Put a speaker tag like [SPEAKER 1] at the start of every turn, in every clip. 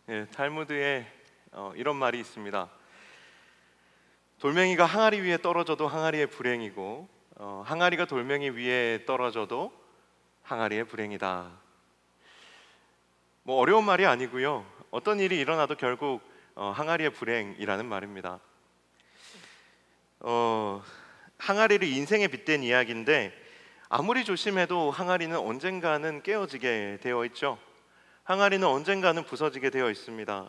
[SPEAKER 1] 예, 탈무드에 이런 말이 있습니다. 돌멩이가 항아리 위에 떨어져도 항아리의 불행이고 항아리가 돌멩이 위에 떨어져도 항아리의 불행이다. 뭐 어려운 말이 아니고요. 어떤 일이 일어나도 결국 항아리의 불행이라는 말입니다. 항아리를 인생에 빗댄 이야기인데 아무리 조심해도 항아리는 언젠가는 깨어지게 되어 있죠. 항아리는 언젠가는 부서지게 되어 있습니다.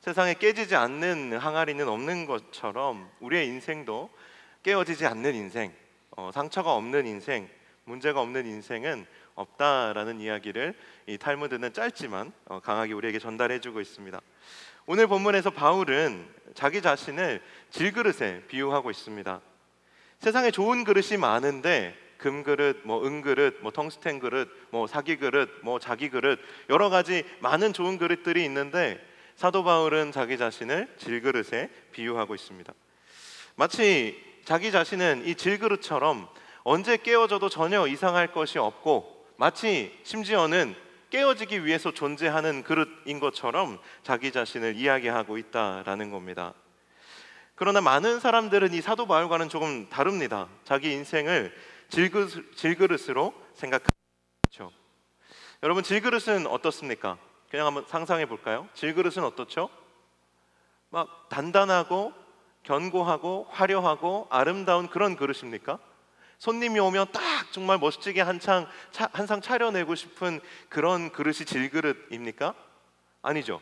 [SPEAKER 1] 세상에 깨지지 않는 항아리는 없는 것처럼 우리의 인생도 깨어지지 않는 인생, 상처가 없는 인생, 문제가 없는 인생은 없다라는 이야기를 이 탈무드는 짧지만 강하게 우리에게 전달해주고 있습니다. 오늘 본문에서 바울은 자기 자신을 질그릇에 비유하고 있습니다. 세상에 좋은 그릇이 많은데 금그릇, 은그릇, 텅스텐 그릇, 사기 그릇, 자기 그릇, 여러 가지 많은 좋은 그릇들이 있는데 사도 바울은 자기 자신을 질그릇에 비유하고 있습니다. 마치 자기 자신은 이 질그릇처럼 언제 깨어져도 전혀 이상할 것이 없고 마치 심지어는 깨어지기 위해서 존재하는 그릇인 것처럼 자기 자신을 이야기하고 있다라는 겁니다. 그러나 많은 사람들은 이 사도 바울과는 조금 다릅니다. 자기 인생을 질그릇으로 생각하죠. 여러분, 질그릇은 어떻습니까? 그냥 한번 상상해 볼까요? 질그릇은 어떻죠? 막 단단하고 견고하고 화려하고 아름다운 그런 그릇입니까? 손님이 오면 딱 정말 멋지게 한상 차려내고 싶은 그런 그릇이 질그릇입니까? 아니죠.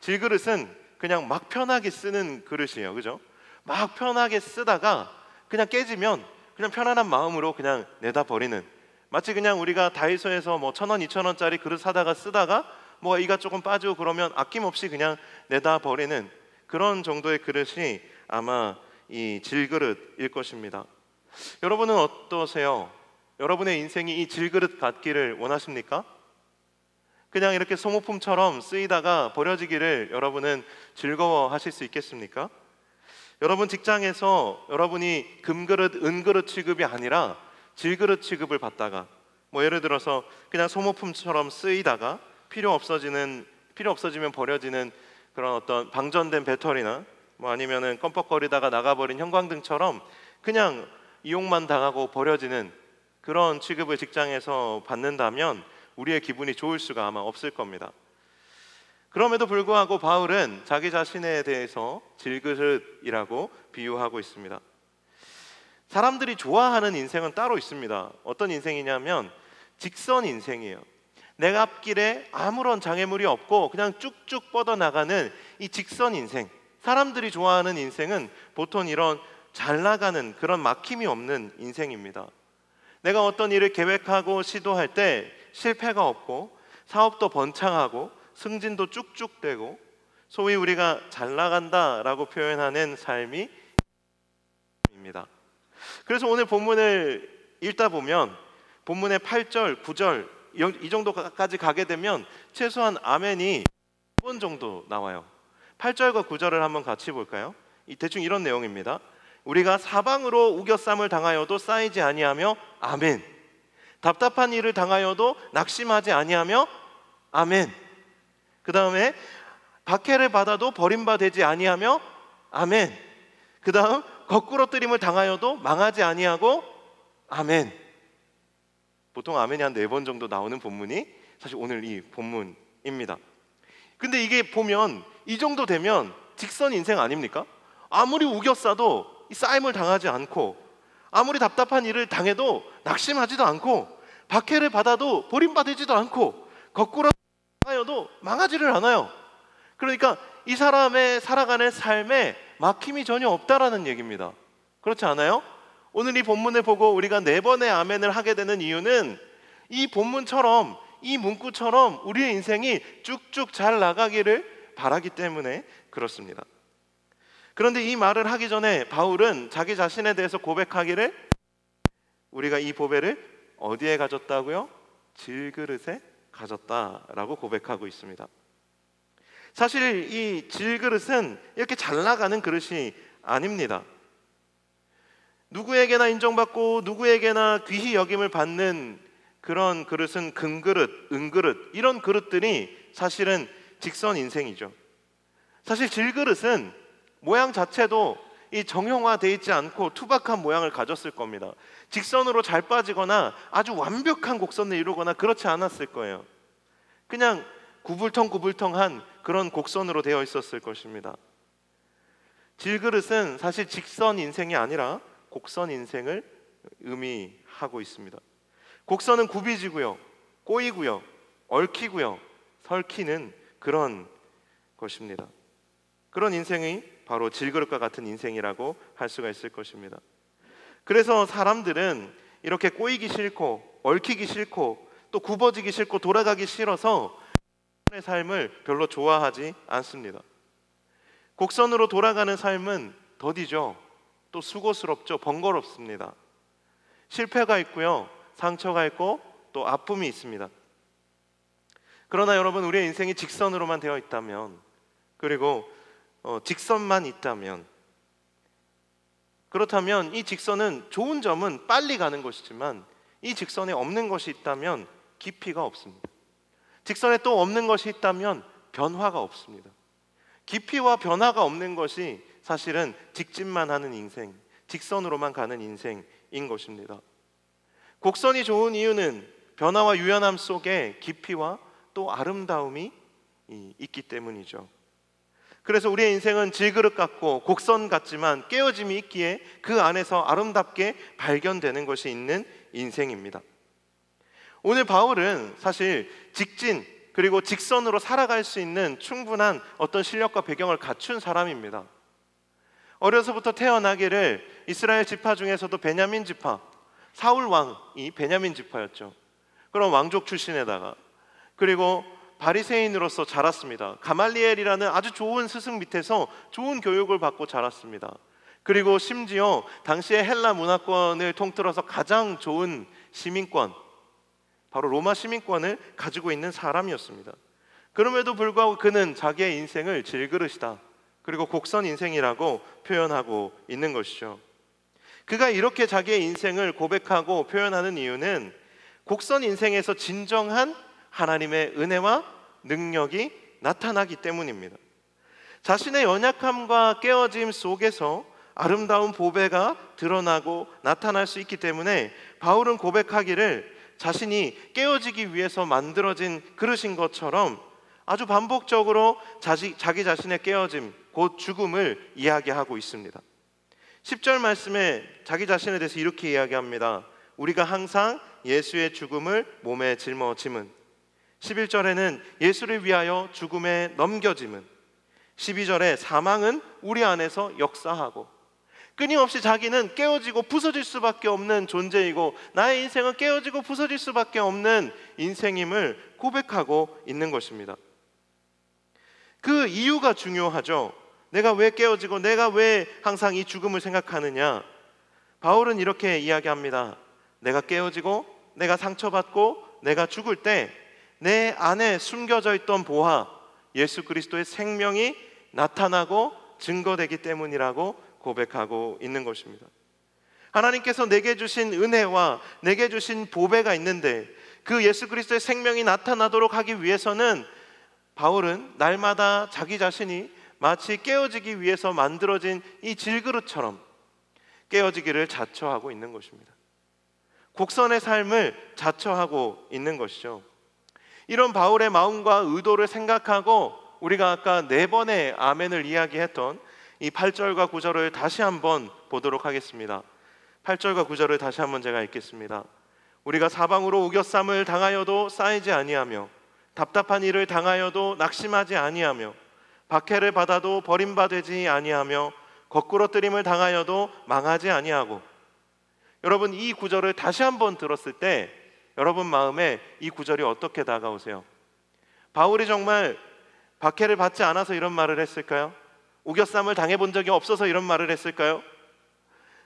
[SPEAKER 1] 질그릇은 그냥 막 편하게 쓰는 그릇이에요. 그죠? 막 편하게 쓰다가 그냥 깨지면 그냥 편안한 마음으로 그냥 내다 버리는, 마치 그냥 우리가 다이소에서 1,000원, 2,000원짜리 그릇 사다가 쓰다가 뭐가 이가 조금 빠지고 그러면 아낌없이 그냥 내다 버리는 그런 정도의 그릇이 아마 이 질그릇일 것입니다. 여러분은 어떠세요? 여러분의 인생이 이 질그릇 같기를 원하십니까? 그냥 이렇게 소모품처럼 쓰이다가 버려지기를 여러분은 즐거워하실 수 있겠습니까? 여러분 직장에서 여러분이 금그릇, 은그릇 취급이 아니라 질그릇 취급을 받다가 예를 들어서 그냥 소모품처럼 쓰이다가 필요 없어지면 버려지는 그런 어떤 방전된 배터리나 아니면은 껌뻑거리다가 나가버린 형광등처럼 그냥 이용만 당하고 버려지는 그런 취급을 직장에서 받는다면 우리의 기분이 좋을 수가 아마 없을 겁니다. 그럼에도 불구하고 바울은 자기 자신에 대해서 질그릇이라고 비유하고 있습니다. 사람들이 좋아하는 인생은 따로 있습니다. 어떤 인생이냐면 직선 인생이에요. 내 앞길에 아무런 장애물이 없고 그냥 쭉쭉 뻗어나가는 이 직선 인생, 사람들이 좋아하는 인생은 보통 이런 잘 나가는 그런 막힘이 없는 인생입니다. 내가 어떤 일을 계획하고 시도할 때 실패가 없고 사업도 번창하고 승진도 쭉쭉 되고 소위 우리가 잘 나간다라고 표현하는 삶이 입니다. 그래서 오늘 본문을 읽다 보면 본문의 8절, 9절 이 정도까지 가게 되면 최소한 아멘이 2번 정도 나와요. 8절과 9절을 한번 같이 볼까요? 대충 이런 내용입니다. 우리가 사방으로 우겨쌈을 당하여도 쌓이지 아니하며 아멘. 답답한 일을 당하여도 낙심하지 아니하며 아멘. 그 다음에 박해를 받아도 버림받지 아니하며 아멘. 그 다음 거꾸러뜨림을 당하여도 망하지 아니하고 아멘. 보통 아멘이 한 4번 정도 나오는 본문이 사실 오늘 이 본문입니다. 근데 이게 보면 이 정도 되면 직선 인생 아닙니까? 아무리 우겨싸도 이 쌓임을 당하지 않고 아무리 답답한 일을 당해도 낙심하지도 않고 박해를 받아도 버림받지도 않고 거꾸로 당하여도 망하지를 않아요. 그러니까 이 사람의 살아가는 삶에 막힘이 전혀 없다라는 얘기입니다. 그렇지 않아요? 오늘 이 본문을 보고 우리가 4번의 아멘을 하게 되는 이유는 이 본문처럼 이 문구처럼 우리의 인생이 쭉쭉 잘 나가기를 바라기 때문에 그렇습니다. 그런데 이 말을 하기 전에 바울은 자기 자신에 대해서 고백하기를 우리가 이 보배를 어디에 가졌다고요? 질그릇에 가졌다라고 고백하고 있습니다. 사실 이 질그릇은 이렇게 잘 나가는 그릇이 아닙니다. 누구에게나 인정받고 누구에게나 귀히 여김을 받는 그런 그릇은 금그릇, 은그릇 이런 그릇들이 사실은 직선 인생이죠. 사실 질그릇은 모양 자체도 이 정형화되어 있지 않고 투박한 모양을 가졌을 겁니다. 직선으로 잘 빠지거나 아주 완벽한 곡선을 이루거나 그렇지 않았을 거예요. 그냥 구불텅구불텅한 그런 곡선으로 되어 있었을 것입니다. 질그릇은 사실 직선 인생이 아니라 곡선 인생을 의미하고 있습니다. 곡선은 굽이지고요, 꼬이고요, 얽히고요, 설키는 그런 것입니다. 그런 인생이 바로 질그릇과 같은 인생이라고 할 수가 있을 것입니다. 그래서 사람들은 이렇게 꼬이기 싫고 얽히기 싫고 또 굽어지기 싫고 돌아가기 싫어서 곡선의 삶을 별로 좋아하지 않습니다. 곡선으로 돌아가는 삶은 더디죠. 또 수고스럽죠. 번거롭습니다. 실패가 있고요, 상처가 있고 또 아픔이 있습니다. 그러나 여러분, 우리의 인생이 직선으로만 되어 있다면, 그리고 직선만 있다면, 그렇다면 이 직선은 좋은 점은 빨리 가는 것이지만 이 직선에 없는 것이 있다면 깊이가 없습니다. 직선에 또 없는 것이 있다면 변화가 없습니다. 깊이와 변화가 없는 것이 사실은 직진만 하는 인생, 직선으로만 가는 인생인 것입니다. 곡선이 좋은 이유는 변화와 유연함 속에 깊이와 또 아름다움이 있기 때문이죠. 그래서 우리의 인생은 질그릇 같고 곡선 같지만 깨어짐이 있기에 그 안에서 아름답게 발견되는 것이 있는 인생입니다. 오늘 바울은 사실 직진 그리고 직선으로 살아갈 수 있는 충분한 어떤 실력과 배경을 갖춘 사람입니다. 어려서부터 태어나기를 이스라엘 지파 중에서도 베냐민 지파, 사울 왕이 베냐민 지파였죠. 그런 왕족 출신에다가, 그리고 바리새인으로서 자랐습니다. 가말리엘이라는 아주 좋은 스승 밑에서 좋은 교육을 받고 자랐습니다. 그리고 심지어 당시의 헬라 문화권을 통틀어서 가장 좋은 시민권, 바로 로마 시민권을 가지고 있는 사람이었습니다. 그럼에도 불구하고 그는 자기의 인생을 질그릇이다, 그리고 곡선 인생이라고 표현하고 있는 것이죠. 그가 이렇게 자기의 인생을 고백하고 표현하는 이유는 곡선 인생에서 진정한 하나님의 은혜와 능력이 나타나기 때문입니다. 자신의 연약함과 깨어짐 속에서 아름다운 보배가 드러나고 나타날 수 있기 때문에 바울은 고백하기를 자신이 깨어지기 위해서 만들어진 그릇인 것처럼 아주 반복적으로 자기 자신의 깨어짐, 곧 죽음을 이야기하고 있습니다. 10절 말씀에 자기 자신에 대해서 이렇게 이야기합니다. 우리가 항상 예수의 죽음을 몸에 짊어짐은, 11절에는 예수를 위하여 죽음에 넘겨짐은, 12절에 사망은 우리 안에서 역사하고, 끊임없이 자기는 깨어지고 부서질 수밖에 없는 존재이고 나의 인생은 깨어지고 부서질 수밖에 없는 인생임을 고백하고 있는 것입니다. 그 이유가 중요하죠. 내가 왜 깨어지고 내가 왜 항상 이 죽음을 생각하느냐. 바울은 이렇게 이야기합니다. 내가 깨어지고 내가 상처받고 내가 죽을 때 내 안에 숨겨져 있던 보화, 예수 그리스도의 생명이 나타나고 증거되기 때문이라고 고백하고 있는 것입니다. 하나님께서 내게 주신 은혜와 내게 주신 보배가 있는데 그 예수 그리스도의 생명이 나타나도록 하기 위해서는 바울은 날마다 자기 자신이 마치 깨어지기 위해서 만들어진 이 질그릇처럼 깨어지기를 자처하고 있는 것입니다. 곡선의 삶을 자처하고 있는 것이죠. 이런 바울의 마음과 의도를 생각하고 우리가 아까 4번의 아멘을 이야기했던 이 8절과 9절을 다시 한번 보도록 하겠습니다. 8절과 9절을 다시 한번 제가 읽겠습니다. 우리가 사방으로 우겨쌈을 당하여도 쌓이지 아니하며 답답한 일을 당하여도 낙심하지 아니하며 박해를 받아도 버림받지 아니하며 거꾸러뜨림을 당하여도 망하지 아니하고. 여러분, 이 구절을 다시 한번 들었을 때 여러분 마음에 이 구절이 어떻게 다가오세요? 바울이 정말 박해를 받지 않아서 이런 말을 했을까요? 우겨쌈을 당해본 적이 없어서 이런 말을 했을까요?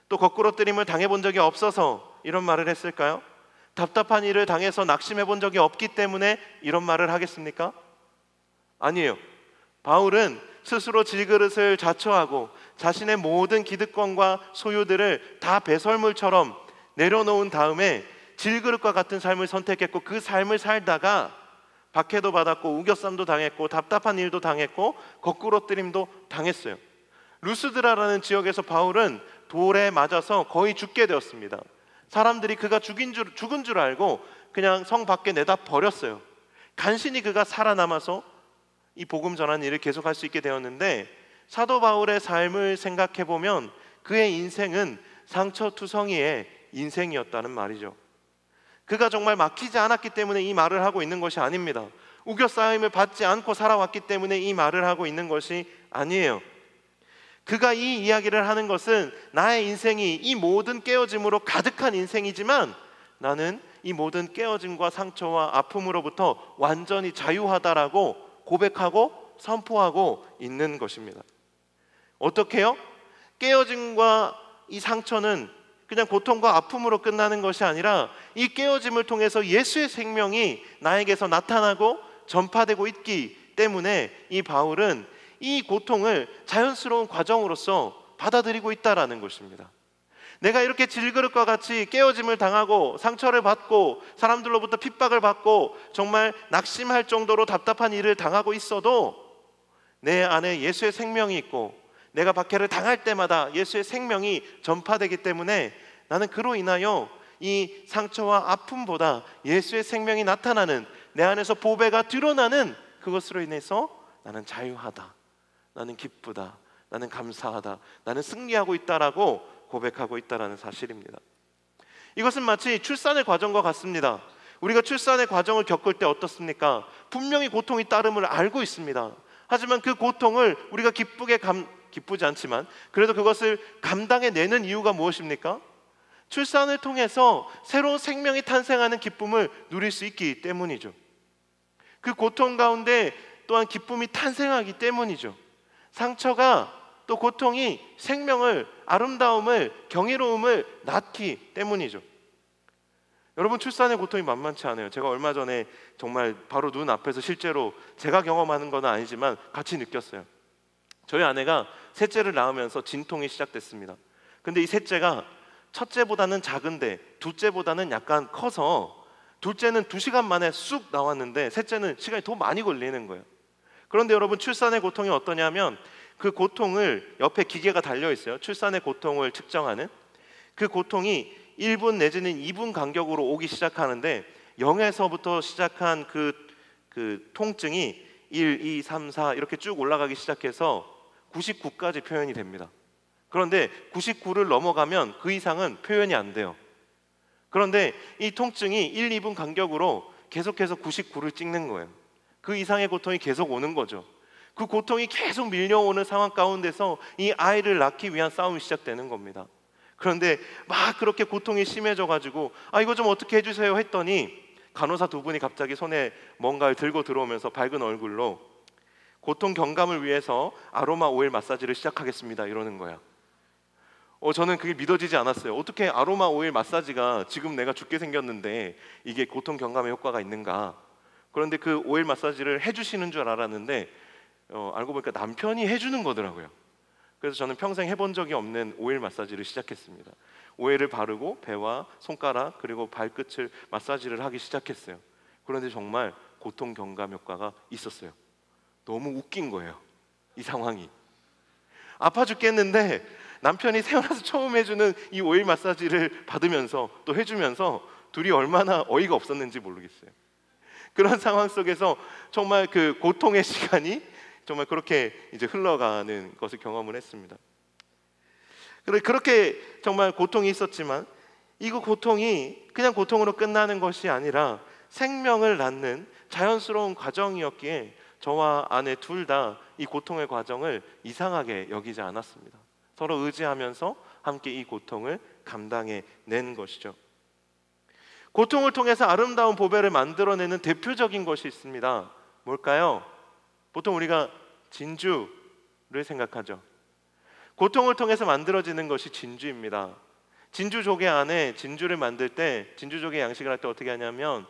[SPEAKER 1] 또 거꾸러뜨림을 당해본 적이 없어서 이런 말을 했을까요? 답답한 일을 당해서 낙심해본 적이 없기 때문에 이런 말을 하겠습니까? 아니에요. 바울은 스스로 질그릇을 자처하고 자신의 모든 기득권과 소유들을 다 배설물처럼 내려놓은 다음에 질그릇과 같은 삶을 선택했고 그 삶을 살다가 박해도 받았고 우겨쌈도 당했고 답답한 일도 당했고 거꾸로뜨림도 당했어요. 루스드라라는 지역에서 바울은 돌에 맞아서 거의 죽게 되었습니다. 사람들이 그가 죽은 줄 알고 그냥 성 밖에 내다 버렸어요. 간신히 그가 살아남아서 이 복음 전하는 일을 계속할 수 있게 되었는데, 사도 바울의 삶을 생각해 보면 그의 인생은 상처투성이의 인생이었다는 말이죠. 그가 정말 막히지 않았기 때문에 이 말을 하고 있는 것이 아닙니다. 우겨싸임을 받지 않고 살아왔기 때문에 이 말을 하고 있는 것이 아니에요. 그가 이 이야기를 하는 것은 나의 인생이 이 모든 깨어짐으로 가득한 인생이지만 나는 이 모든 깨어짐과 상처와 아픔으로부터 완전히 자유하다라고 고백하고 선포하고 있는 것입니다. 어떻게요? 깨어짐과 이 상처는 그냥 고통과 아픔으로 끝나는 것이 아니라 이 깨어짐을 통해서 예수의 생명이 나에게서 나타나고 전파되고 있기 때문에 이 바울은 이 고통을 자연스러운 과정으로서 받아들이고 있다라는 것입니다. 내가 이렇게 질그릇과 같이 깨어짐을 당하고 상처를 받고 사람들로부터 핍박을 받고 정말 낙심할 정도로 답답한 일을 당하고 있어도 내 안에 예수의 생명이 있고 내가 박해를 당할 때마다 예수의 생명이 전파되기 때문에 나는 그로 인하여 이 상처와 아픔보다 예수의 생명이 나타나는, 내 안에서 보배가 드러나는 그것으로 인해서 나는 자유하다, 나는 기쁘다, 나는 감사하다, 나는 승리하고 있다라고 고백하고 있다라는 사실입니다. 이것은 마치 출산의 과정과 같습니다. 우리가 출산의 과정을 겪을 때 어떻습니까? 분명히 고통이 따름을 알고 있습니다. 하지만 그 고통을 우리가 기쁘지 않지만 그래도 그것을 감당해내는 이유가 무엇입니까? 출산을 통해서 새로운 생명이 탄생하는 기쁨을 누릴 수 있기 때문이죠. 그 고통 가운데 또한 기쁨이 탄생하기 때문이죠. 상처가 또 고통이 생명을, 아름다움을, 경이로움을 낳기 때문이죠. 여러분, 출산의 고통이 만만치 않아요. 제가 얼마 전에 정말 바로 눈앞에서 실제로 제가 경험하는 건 아니지만 같이 느꼈어요. 저희 아내가 셋째를 낳으면서 진통이 시작됐습니다. 근데 이 셋째가 첫째보다는 작은데 둘째보다는 약간 커서 둘째는 2시간 만에 쑥 나왔는데 셋째는 시간이 더 많이 걸리는 거예요. 그런데 여러분, 출산의 고통이 어떠냐면 그 고통을, 옆에 기계가 달려 있어요. 출산의 고통을 측정하는. 그 고통이 1분 내지는 2분 간격으로 오기 시작하는데 0에서부터 시작한 그 통증이 1, 2, 3, 4 이렇게 쭉 올라가기 시작해서 99까지 표현이 됩니다. 그런데 99를 넘어가면 그 이상은 표현이 안 돼요. 그런데 이 통증이 1, 2분 간격으로 계속해서 99를 찍는 거예요. 그 이상의 고통이 계속 오는 거죠. 그 고통이 계속 밀려오는 상황 가운데서 이 아이를 낳기 위한 싸움이 시작되는 겁니다. 그런데 막 그렇게 고통이 심해져가지고 이거 좀 어떻게 해주세요 했더니 간호사 2분이 갑자기 손에 뭔가를 들고 들어오면서 밝은 얼굴로 고통 경감을 위해서 아로마 오일 마사지를 시작하겠습니다 이러는 거야. 저는 그게 믿어지지 않았어요. 어떻게 아로마 오일 마사지가 지금 내가 죽게 생겼는데 이게 고통 경감에 효과가 있는가. 그런데 그 오일 마사지를 해주시는 줄 알았는데 알고 보니까 남편이 해주는 거더라고요. 그래서 저는 평생 해본 적이 없는 오일 마사지를 시작했습니다. 오일을 바르고 배와 손가락 그리고 발끝을 마사지를 하기 시작했어요. 그런데 정말 고통 경감 효과가 있었어요. 너무 웃긴 거예요, 이 상황이. 아파 죽겠는데 남편이 태어나서 처음 해주는 이 오일 마사지를 받으면서 또 해주면서 둘이 얼마나 어이가 없었는지 모르겠어요. 그런 상황 속에서 정말 그 고통의 시간이 정말 그렇게 이제 흘러가는 것을 경험을 했습니다. 그렇게 정말 고통이 있었지만 이 고통이 그냥 고통으로 끝나는 것이 아니라 생명을 낳는 자연스러운 과정이었기에 저와 아내 둘 다 이 고통의 과정을 이상하게 여기지 않았습니다. 서로 의지하면서 함께 이 고통을 감당해낸 것이죠. 고통을 통해서 아름다운 보배를 만들어내는 대표적인 것이 있습니다. 뭘까요? 보통 우리가 진주를 생각하죠. 고통을 통해서 만들어지는 것이 진주입니다. 진주 조개 안에 진주를 만들 때, 진주 조개 양식을 할 때 어떻게 하냐면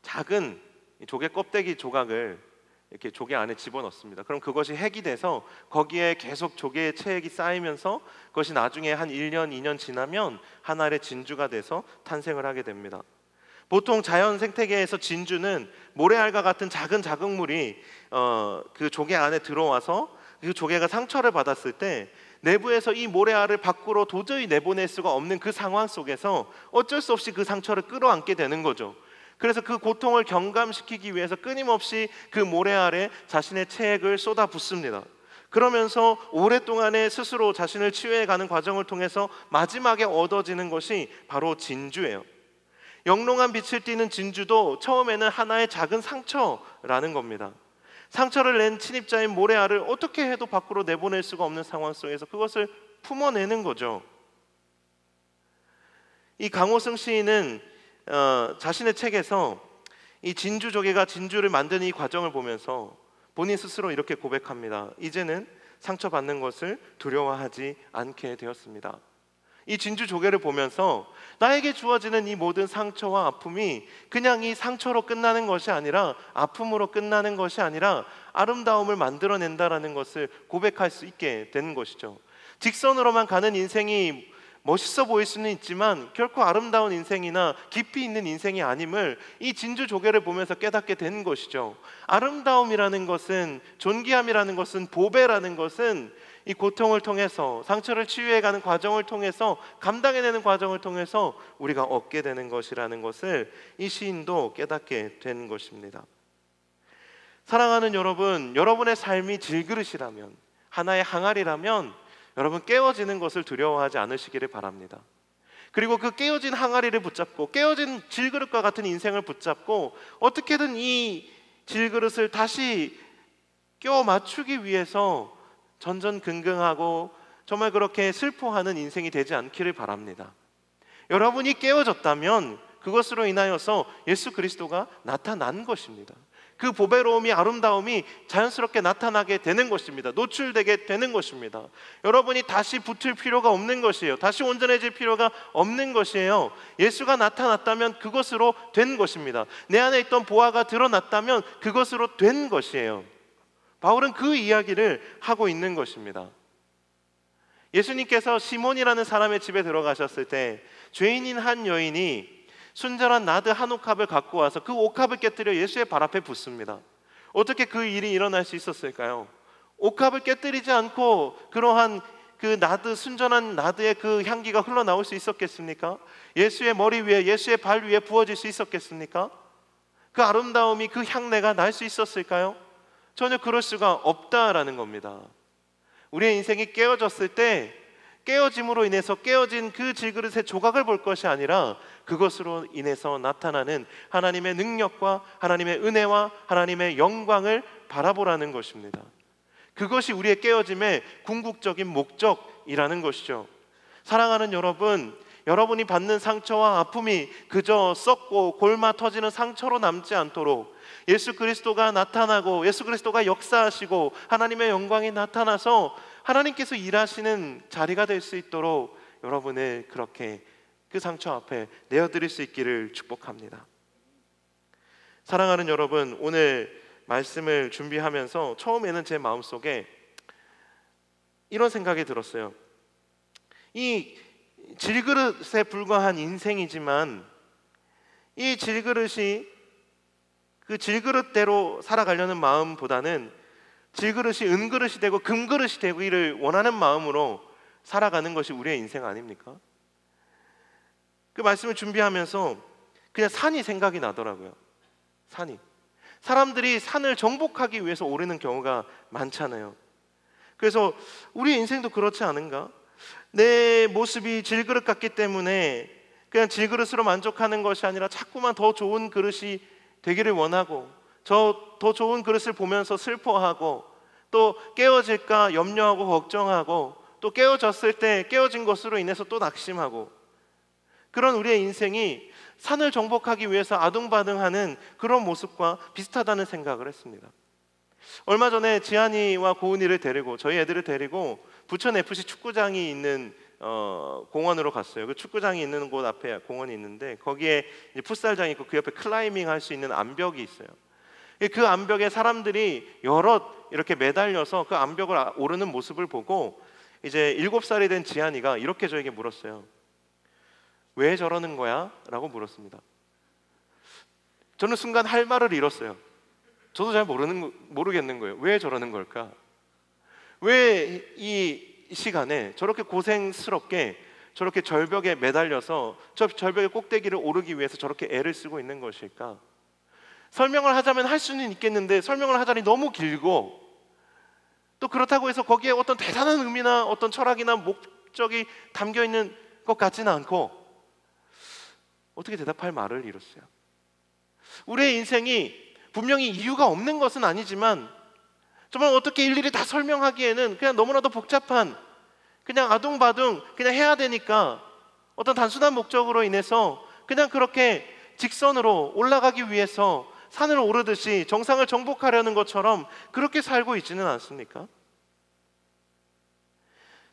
[SPEAKER 1] 작은 조개 껍데기 조각을 이렇게 조개 안에 집어넣습니다. 그럼 그것이 핵이 돼서 거기에 계속 조개의 체액이 쌓이면서 그것이 나중에 한 1년, 2년 지나면 한 알의 진주가 돼서 탄생을 하게 됩니다. 보통 자연 생태계에서 진주는 모래알과 같은 작은 자극물이 그 조개 안에 들어와서 그 조개가 상처를 받았을 때 내부에서 이 모래알을 밖으로 도저히 내보낼 수가 없는 그 상황 속에서 어쩔 수 없이 그 상처를 끌어안게 되는 거죠. 그래서 그 고통을 경감시키기 위해서 끊임없이 그 모래알에 자신의 체액을 쏟아붓습니다. 그러면서 오랫동안의 스스로 자신을 치유해가는 과정을 통해서 마지막에 얻어지는 것이 바로 진주예요. 영롱한 빛을 띠는 진주도 처음에는 하나의 작은 상처라는 겁니다. 상처를 낸 침입자인 모래알을 어떻게 해도 밖으로 내보낼 수가 없는 상황 속에서 그것을 품어내는 거죠. 이 강호승 시인은 자신의 책에서 이 진주 조개가 진주를 만드는 이 과정을 보면서 본인 스스로 이렇게 고백합니다. 이제는 상처받는 것을 두려워하지 않게 되었습니다. 이 진주 조개를 보면서 나에게 주어지는 이 모든 상처와 아픔이 그냥 이 상처로 끝나는 것이 아니라, 아픔으로 끝나는 것이 아니라 아름다움을 만들어낸다라는 것을 고백할 수 있게 되는 것이죠. 직선으로만 가는 인생이 멋있어 보일 수는 있지만 결코 아름다운 인생이나 깊이 있는 인생이 아님을 이 진주 조개를 보면서 깨닫게 되는 것이죠. 아름다움이라는 것은, 존귀함이라는 것은, 보배라는 것은 이 고통을 통해서, 상처를 치유해가는 과정을 통해서, 감당해내는 과정을 통해서 우리가 얻게 되는 것이라는 것을 이 시인도 깨닫게 되는 것입니다. 사랑하는 여러분, 여러분의 삶이 질그릇이라면, 하나의 항아리라면 여러분 깨어지는 것을 두려워하지 않으시기를 바랍니다. 그리고 그 깨어진 항아리를 붙잡고, 깨어진 질그릇과 같은 인생을 붙잡고 어떻게든 이 질그릇을 다시 껴 맞추기 위해서 전전긍긍하고 정말 그렇게 슬퍼하는 인생이 되지 않기를 바랍니다. 여러분이 깨어졌다면 그것으로 인하여서 예수 그리스도가 나타난 것입니다. 그 보배로움이, 아름다움이 자연스럽게 나타나게 되는 것입니다. 노출되게 되는 것입니다. 여러분이 다시 붙을 필요가 없는 것이에요. 다시 온전해질 필요가 없는 것이에요. 예수가 나타났다면 그것으로 된 것입니다. 내 안에 있던 보화가 드러났다면 그것으로 된 것이에요. 바울은 그 이야기를 하고 있는 것입니다. 예수님께서 시몬이라는 사람의 집에 들어가셨을 때 죄인인 한 여인이 순전한 나드 한 옥합을 갖고 와서 그 옥합을 깨뜨려 예수의 발 앞에 붓습니다. 어떻게 그 일이 일어날 수 있었을까요? 옥합을 깨뜨리지 않고 그러한 그 나드, 순전한 나드의 그 향기가 흘러나올 수 있었겠습니까? 예수의 머리 위에, 예수의 발 위에 부어질 수 있었겠습니까? 그 아름다움이, 그 향내가 날 수 있었을까요? 전혀 그럴 수가 없다라는 겁니다. 우리의 인생이 깨어졌을 때 깨어짐으로 인해서 깨어진 그 질그릇의 조각을 볼 것이 아니라 그것으로 인해서 나타나는 하나님의 능력과 하나님의 은혜와 하나님의 영광을 바라보라는 것입니다. 그것이 우리의 깨어짐의 궁극적인 목적이라는 것이죠. 사랑하는 여러분, 여러분이 받는 상처와 아픔이 그저 썩고 골마 터지는 상처로 남지 않도록 예수 그리스도가 나타나고 예수 그리스도가 역사하시고 하나님의 영광이 나타나서 하나님께서 일하시는 자리가 될 수 있도록 여러분을 그렇게 그 상처 앞에 내어드릴 수 있기를 축복합니다. 사랑하는 여러분, 오늘 말씀을 준비하면서 처음에는 제 마음속에 이런 생각이 들었어요. 이 질그릇에 불과한 인생이지만 이 질그릇이 그 질그릇대로 살아가려는 마음보다는 질그릇이 은그릇이 되고 금그릇이 되기를 원하는 마음으로 살아가는 것이 우리의 인생 아닙니까? 그 말씀을 준비하면서 그냥 산이 생각이 나더라고요. 산이. 사람들이 산을 정복하기 위해서 오르는 경우가 많잖아요. 그래서 우리 인생도 그렇지 않은가? 내 모습이 질그릇 같기 때문에 그냥 질그릇으로 만족하는 것이 아니라 자꾸만 더 좋은 그릇이 되기를 원하고 더 좋은 그릇을 보면서 슬퍼하고 또 깨어질까 염려하고 걱정하고 또 깨어졌을 때 깨어진 것으로 인해서 또 낙심하고, 그런 우리의 인생이 산을 정복하기 위해서 아둥바둥하는 그런 모습과 비슷하다는 생각을 했습니다. 얼마 전에 지한이와 고은이를 데리고, 저희 애들을 데리고 부천 FC 축구장이 있는 공원으로 갔어요. 그 축구장이 있는 곳 앞에 공원이 있는데 거기에 이제 풋살장이 있고 그 옆에 클라이밍 할 수 있는 암벽이 있어요. 그 암벽에 사람들이 여럿 이렇게 매달려서 그 암벽을 오르는 모습을 보고 이제 7살이 된 지한이가 이렇게 저에게 물었어요. 왜 저러는 거야? 라고 물었습니다. 저는 순간 할 말을 잃었어요. 저도 잘 모르겠는 거예요. 왜 저러는 걸까? 왜 이 시간에 저렇게 고생스럽게 저렇게 절벽에 매달려서 저 절벽의 꼭대기를 오르기 위해서 저렇게 애를 쓰고 있는 것일까? 설명을 하자면 할 수는 있겠는데 설명을 하자니 너무 길고, 또 그렇다고 해서 거기에 어떤 대단한 의미나 어떤 철학이나 목적이 담겨 있는 것 같지는 않고, 어떻게 대답할 말을 잃었어요. 우리의 인생이 분명히 이유가 없는 것은 아니지만 정말 어떻게 일일이 다 설명하기에는 그냥 너무나도 복잡한, 그냥 아둥바둥 그냥 해야 되니까 어떤 단순한 목적으로 인해서 그냥 그렇게 직선으로 올라가기 위해서 산을 오르듯이 정상을 정복하려는 것처럼 그렇게 살고 있지는 않습니까?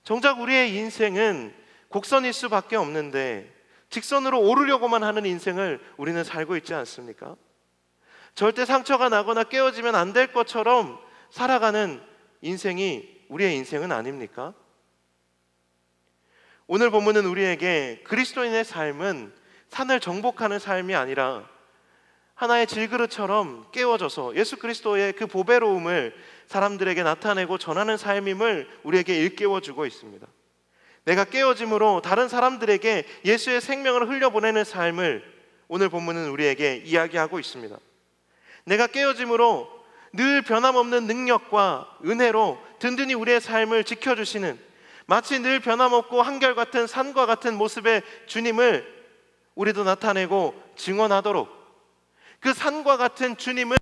[SPEAKER 1] 정작 우리의 인생은 곡선일 수밖에 없는데 직선으로 오르려고만 하는 인생을 우리는 살고 있지 않습니까? 절대 상처가 나거나 깨어지면 안 될 것처럼 살아가는 인생이 우리의 인생은 아닙니까? 오늘 본문은 우리에게 그리스도인의 삶은 산을 정복하는 삶이 아니라 하나의 질그릇처럼 깨워져서 예수 그리스도의 그 보배로움을 사람들에게 나타내고 전하는 삶임을 우리에게 일깨워주고 있습니다. 내가 깨어짐으로 다른 사람들에게 예수의 생명을 흘려보내는 삶을 오늘 본문은 우리에게 이야기하고 있습니다. 내가 깨어짐으로 늘 변함없는 능력과 은혜로 든든히 우리의 삶을 지켜주시는, 마치 늘 변함없고 한결같은 산과 같은 모습의 주님을 우리도 나타내고 증언하도록, 그 산과 같은 주님을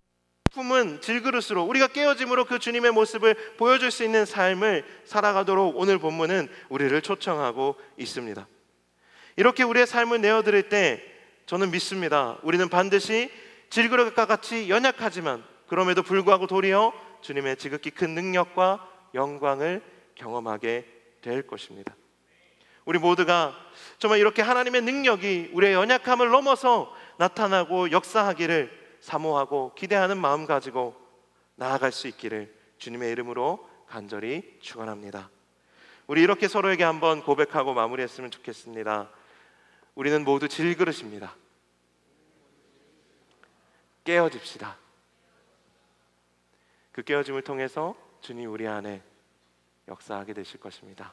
[SPEAKER 1] 품은 질그릇으로 우리가 깨어짐으로 그 주님의 모습을 보여줄 수 있는 삶을 살아가도록 오늘 본문은 우리를 초청하고 있습니다. 이렇게 우리의 삶을 내어드릴 때 저는 믿습니다. 우리는 반드시 질그릇과 같이 연약하지만 그럼에도 불구하고 도리어 주님의 지극히 큰 능력과 영광을 경험하게 될 것입니다. 우리 모두가 정말 이렇게 하나님의 능력이 우리의 연약함을 넘어서 나타나고 역사하기를 사모하고 기대하는 마음 가지고 나아갈 수 있기를 주님의 이름으로 간절히 축원합니다. 우리 이렇게 서로에게 한번 고백하고 마무리했으면 좋겠습니다. 우리는 모두 질그릇입니다. 깨어집시다. 그 깨어짐을 통해서 주님 우리 안에 역사하게 되실 것입니다.